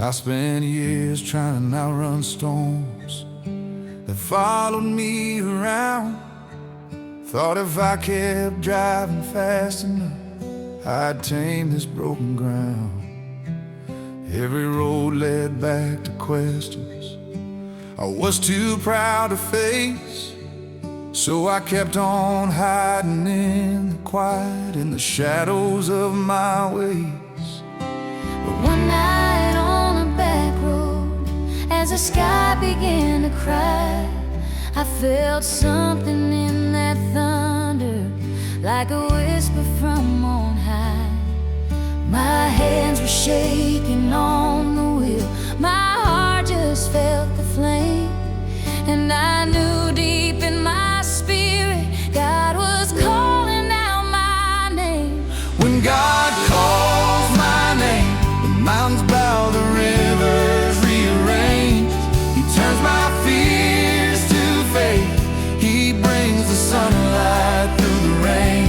I spent years trying to outrun storms that followed me around. Thought if I kept driving fast enough, I'd tame this broken ground. Every road led back to questions I was too proud to face, so I kept on hiding in the quiet, in the shadows of my ways. But one night on a back road, as the sky began to cry, I felt something in that thunder, like a whisper from on high. My hands were shaking on the wheel, my heart just felt the flame, and I knew deep in my spirit God was calling out my name. When God calls my name, the mountains bow, the rivers rearrange. He turns my fears to faith, He brings the sunlight through the rain.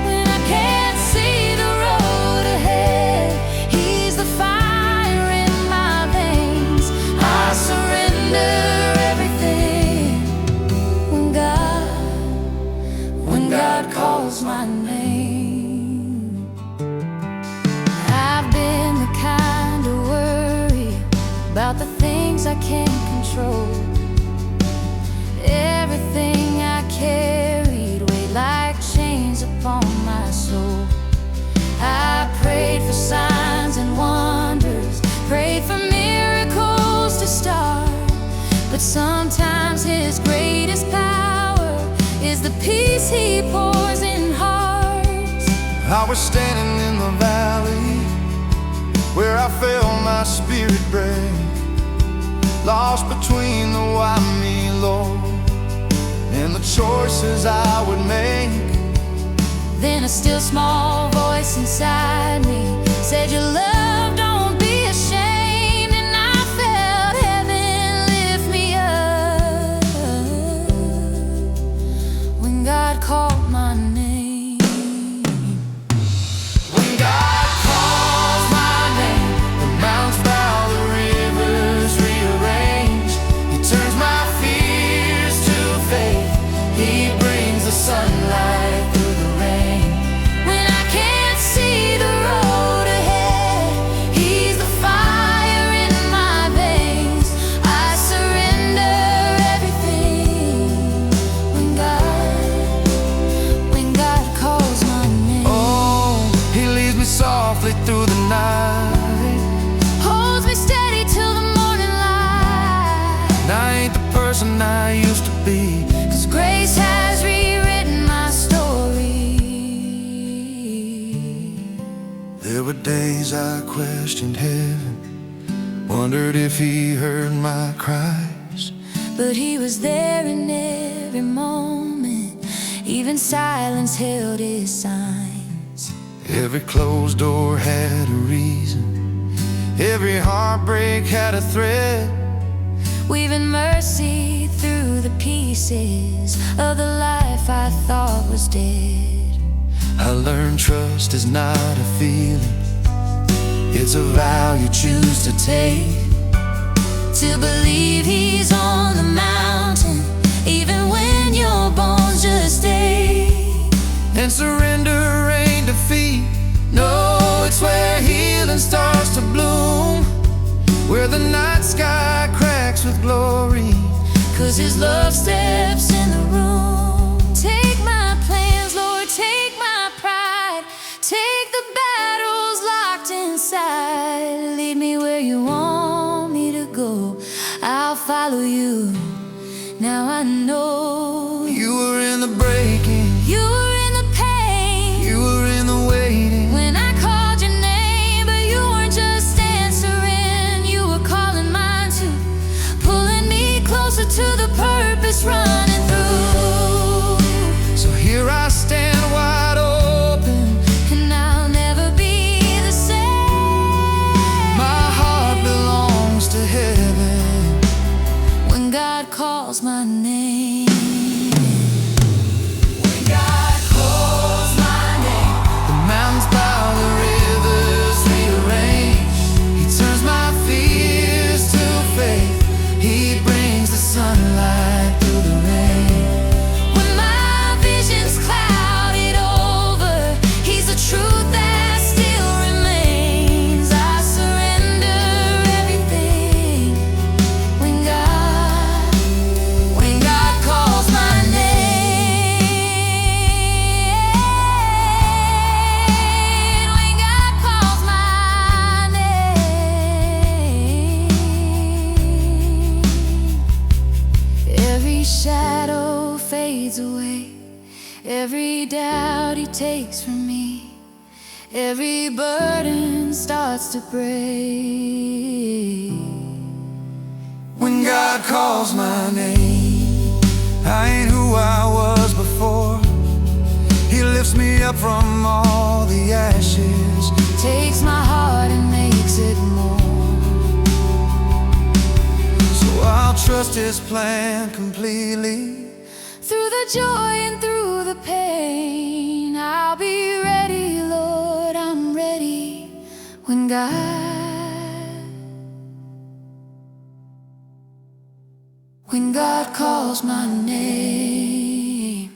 When I can't see the road ahead, He's the fire in my veins. I surrender everything. When God calls my name, I've been the kind to worry about the things I can't control. Everything I carried weighed like chains upon my soul. I prayed for signs and wonders, prayed for miracles to start, but sometimes His greatest power is the peace He pours in hearts. I was standing in the valley where I felt my spirit break, lost between the why me, Lord, and the choices I would make. Then a still small voice inside me said, your love, don't be ashamed. And I felt heaven lift me up when God called my name. When God calls my name, the mountains bow, the rivers rearrange. He turns my fears to faith, He brings the sunlight through the rain. When I can't see the road ahead, He's the fire in my veins. I surrender everything. When God calls my name, Oh, He leads me softly through the night, holds me steady till the morning light. and I ain't the person I used to be, 'Cause grace has rewritten my story. there were days I questioned heaven, wondered if He heard my cries. But He was there in every moment, even silence held His signs. Every closed door had a reason, every heartbreak had a thread. Weaving mercy through the pieces of the life I thought was dead. I learned trust is not a feeling, it's a vow you choose to take. To believe He's on the mountain, even when your bones just ache. And surrender ain't defeat, no, it's where healing starts to bloom, where the night sky cracks with glory, 'Cause His love steps in the room. Take my plans, Lord, take my pride, take the battles locked inside. Lead me where You want me to go, I'll follow You. Now I know you were in the breaking, You were in the pain, you were in the waiting. when I called Your name, but You weren't just answering, You were calling mine too, pulling me closer to the purpose running through. Every doubt he takes from me, every burden starts to break. When God calls my name, I ain't who I was before. He lifts me up from all the ashes, Takes my heart and makes it more. so I'll trust His plan completely. Through the joy and through the pain, I'll be ready, Lord, I'm ready. When God calls my name.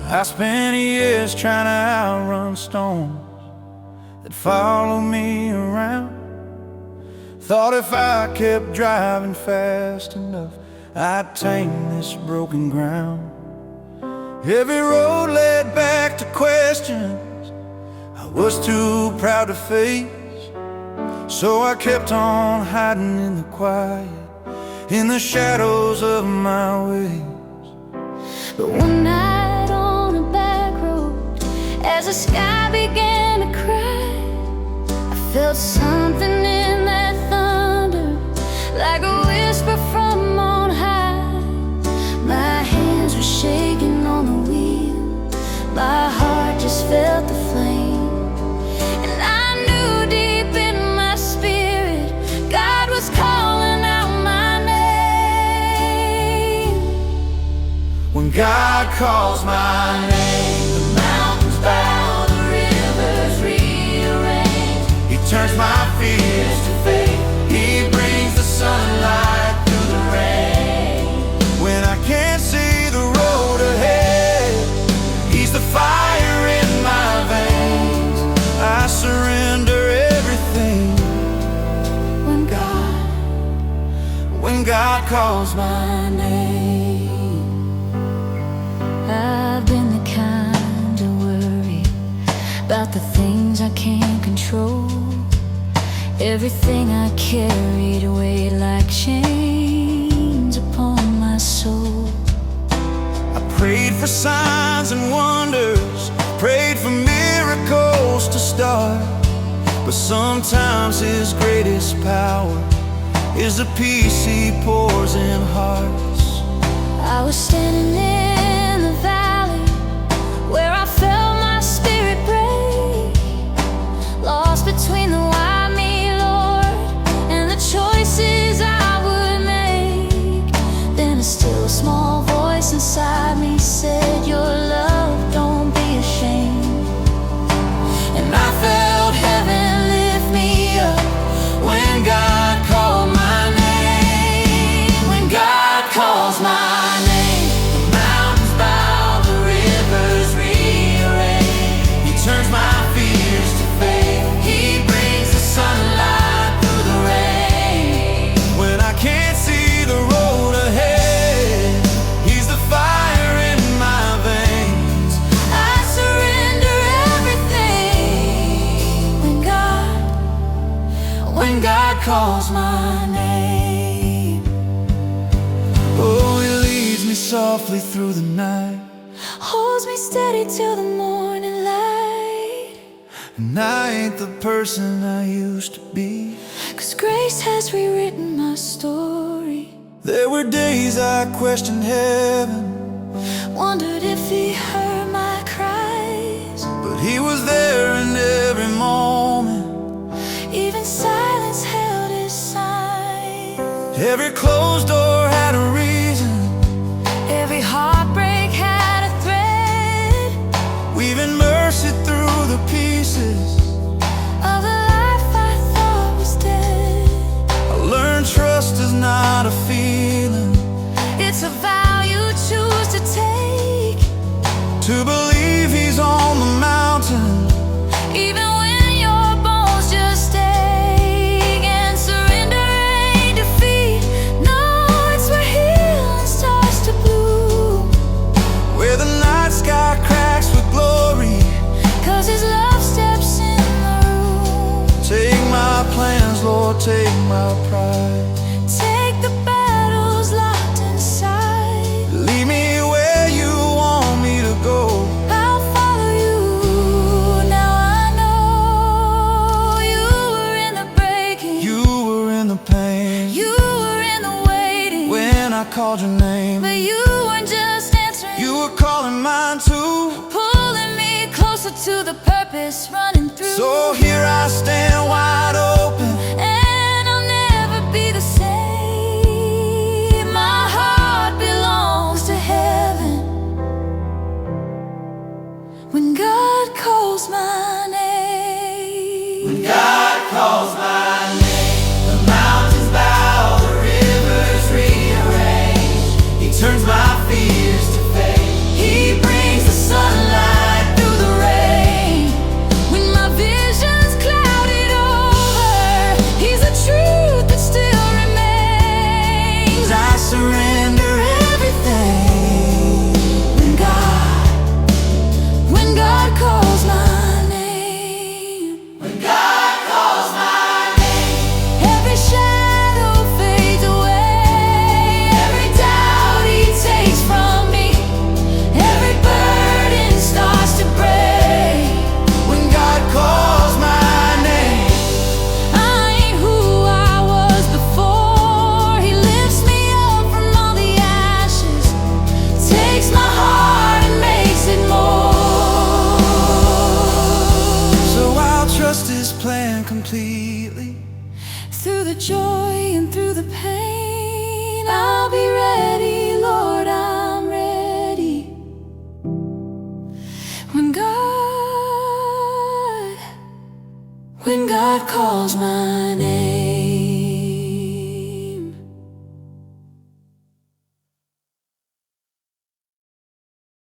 I spent years trying to outrun storms that follow me around. Thought if I kept driving fast enough, I'd tame this broken ground. Every road led back to questions I was too proud to face, so I kept on hiding in the quiet, in the shadows of my ways. But one night on a back road, as the sky began to cry, I felt something in that thunder, like a whisper from on high. My hands were shaking on the wheel, my heart just felt the flame, and I knew deep in my spirit God was calling out my name. When God calls my name, the mountains bow, the rivers rearrange. He turns my fears to faith, He brings the sunlight through the rain. When I can't see the road ahead, He's the fire in my veins. I surrender everything. When God calls my name. I've been the kind to worry about the things I can't control. Everything I carried weighed like chains upon my soul. I prayed for signs and wonders, prayed for miracles to start. But sometimes His greatest power is the peace He pours in hearts. I was standing in the valley where I felt my spirit break, lost between the why me, Lord, and the choices I would make. Then a still small voice inside me said, your love, don't be ashamed. And I felt heaven lift me up when God called my name. When God calls my name, the mountains bow, the rivers rearrange. He turns my fears to faith, He brings the sunlight through the rain. When I can't see the road ahead, He's the fire in my veins. I surrender everything. When God calls my name. Oh, He leads me softly through the night, Holds me steady till the morning light. and I ain't the person I used to be. 'Cause grace has rewritten my story. There were days I questioned heaven, Wondered if He heard my cries. but He was there in every moment. Even silence held His sign. Every closed door had a reason, Every heartbreak had a thread weaving mercy through the pieces. of a life I thought was dead. I learned trust is not a feeling, It's a vow you choose to take, to believe He's on the mountain, even when your bones just ache. And surrender ain't defeat. No, it's where healing starts to bloom. where the night sky take my pride. Take the battles locked inside. Lead me where you want me to go. I'll follow you. Now I know you were in the breaking. You were in the pain. You were in the waiting. When I called your name, But you weren't just answering. you were calling mine too. Pulling me closer to the purpose running through. So here I stand wide open. And I'll never be the same. My heart belongs to heaven. When God calls my name. When God calls my name, the mountains bow, the rivers rearrange. He turns my fears to faith. He brings the sunlight through the rain. When my vision's clouded over, He's a truth that still remains. I surrender everything. When God calls my name. When God calls my name, Every shadow fades away. Every doubt He takes from me. Every burden starts to break. when God calls my name, I ain't who I was before. He lifts me up from all the ashes, takes my heart and makes it more. so I'll trust His plan completely. Through the joy and through the pain, I'll be ready, Lord, I'm ready. When God calls my name.